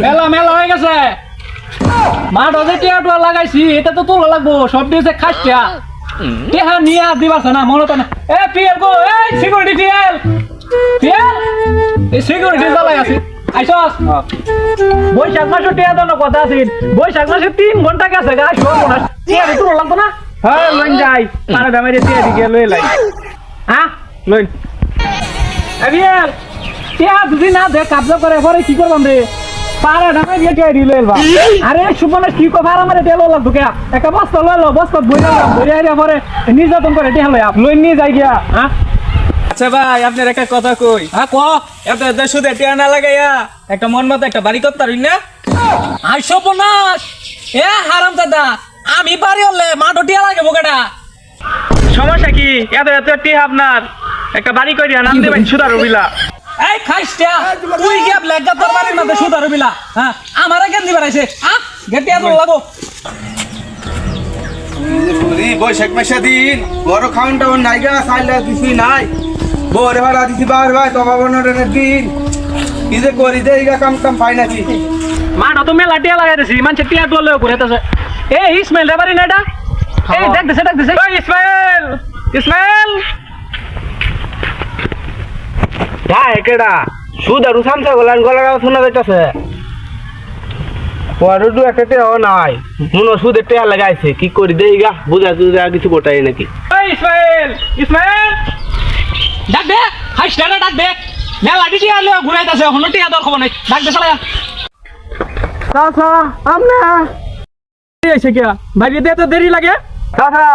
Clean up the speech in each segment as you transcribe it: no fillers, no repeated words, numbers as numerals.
মেলা মেলা হয়ে গেছে মাঠ যে টিয়া লাগাইছি এটা তো তোলা লাগবো সব দিয়েছে খাস টিয়া টিয়া নিয়ে আর দিবাস না মনে তো না এ পিএল গো এই সিকিউরিটি পিএল পিএল এই সিকিউরিটি জ্বালাই আছে আইসস বৈশাখ মাসে টিয়া দেন কথা আছে বৈশাখ মাসে 3 ঘন্টা গেছে গা সব না টিয়া তোলা লাগতো না হ্যাঁ লইন যাই পারে দামে টিয়া দিকে লই লাই হ্যাঁ লইন এ পিএল টিয়া যদি না দে কাবজা করে পরে কি করবাম রে পারে দামে দিয়ে টিয়া দিলে এলবা আরে সুবনে কি কো ভাড়া মারে তেল লাগতো কে একটা বস্তা লইলো বস্তা বইরা পরে নির্যাতন করে টিয়া লই আপ লইন নিয়ে যাই গিয়া হ্যাঁ আচ্ছা ভাই আপনার একটা কথা কই হ্যাঁ ক আপনার শুধু টিয়া না লাগাইয়া একটা মন মতো একটা বাড়ি করতে পারি না আইসো বনাস এ হারাম দাদা আমি বাড়ি হলে মাঠো টিয়া লাগে বোকাটা সমস্যা কি এত এত টিয়া আপনার একটা বাড়ি করিয়া নাম দেবেন সুদা রবিলা এই খাইস্টা তুই গিয়া ব্ল্যাক গা তোর বাড়ির মধ্যে সুদা রবিলা হ্যাঁ আমারে কেন দিবার আইছে গেটিয়া তো লাগো বৈশাখ মাসে দিন বড় খাওয়ান টাউন নাই গা সাইলা দিছি নাই বড় ভাড়া দিছি বার ভাই তবা বনের দিন কি যে করি দে ইগা কাম কাম পাই নাকি মাঠো তো মেলা টিয়া লাগাই দিছি মানুষ টিয়া তোলে ঘুরেতেছে এ ইসমাইল রে বাড়ি না এটা এই দেখ দিছে ওই ইসমাইল ইসমাইল ভাই কেডা সুদা রুসামসা গলান গলার শোনা যাইতাছে পরডু একটা টেও নাই মনো সুদে টেয়া লাগাইছে কি করি দে ইগা বুঝা তুই কিছু গোটাই নাকি ওই ইসমাইল ইসমাইল ডাক দে খাইস্টা ডাক দে মেলা টিয়া লয়ে ঘুরাইতেছে হনো টিয়া দর খবর নাই ডাক দে শালা চাচা আমনে এসে কিয়া ভাই দে তো দেরি লাগে চাচা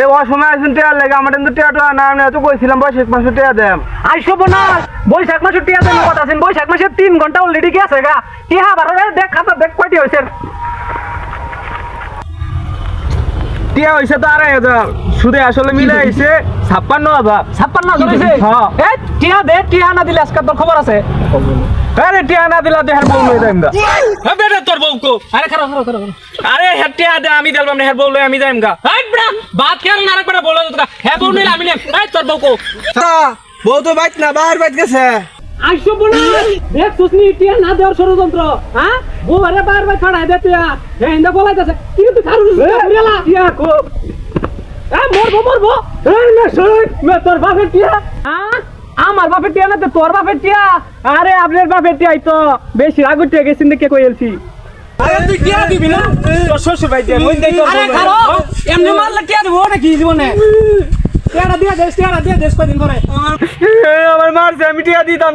এ ও সময় আসুন টেয়া লাগে আমার তো টেয়া না আমি তো কইছিলাম বৈশাখ মাসে টেয়া দেম আইসো বনাস বৈশাখ মাসে টিয়া দেন কথা আছেন বৈশাখ মাসে 3 ঘন্টা অলরেডি গেছে গা টিয়া বারে দেখ খাতা দেখ কয়টি হইছে টিয়া হইছে তো 2500 সুদে আসলে মিলে আইছে 56000 56 হইছে হ্যাঁ এ টিয়া দে টিয়া না দিলে আজকে তোর খবর আছে আরে টিয়া না দিলা দেহের বউ লই দেম গা হ্যাঁ বেটা তোর বউকো আরে খারাপ আরে টিয়া দে আমি দিলাম না হের বউ লই আমি যাইম গা এই বড়া বাত কেন না রে বড়া বলে তো হ্যাঁ বউ নিলে আমি নে এই তোর বউকো চাচা বউ তো বাইত না বাইর বাইত গেছে আইসো বনাস এক সুসনি টিয়া না দেওয়ার ষড়যন্ত্র হ্যাঁ বউ আরে বার ছড়াই দে তুই এই ইন্দা বলাইতাছে কি তুই খারু রেলা টিয়া কো মরবো এই না শোন মে তোর বাপের টিয়া আমার বাপের টিয়া না তো তোর বাপের টিয়া আরে আপনার বাপের টিয়াই তো বেশি আগু টিয়া গেছিন দেখে কইলছি আরে তুই টিয়া দিবি না তোর শ্বশুর ভাই দে মই দেই তোর আরে খারো এমনি মারলে টিয়া দিব নাকি জীবনে টিয়াটা দিয়ে দেশ কদিন পরে আমার মারছে আমি টিয়া দিতাম না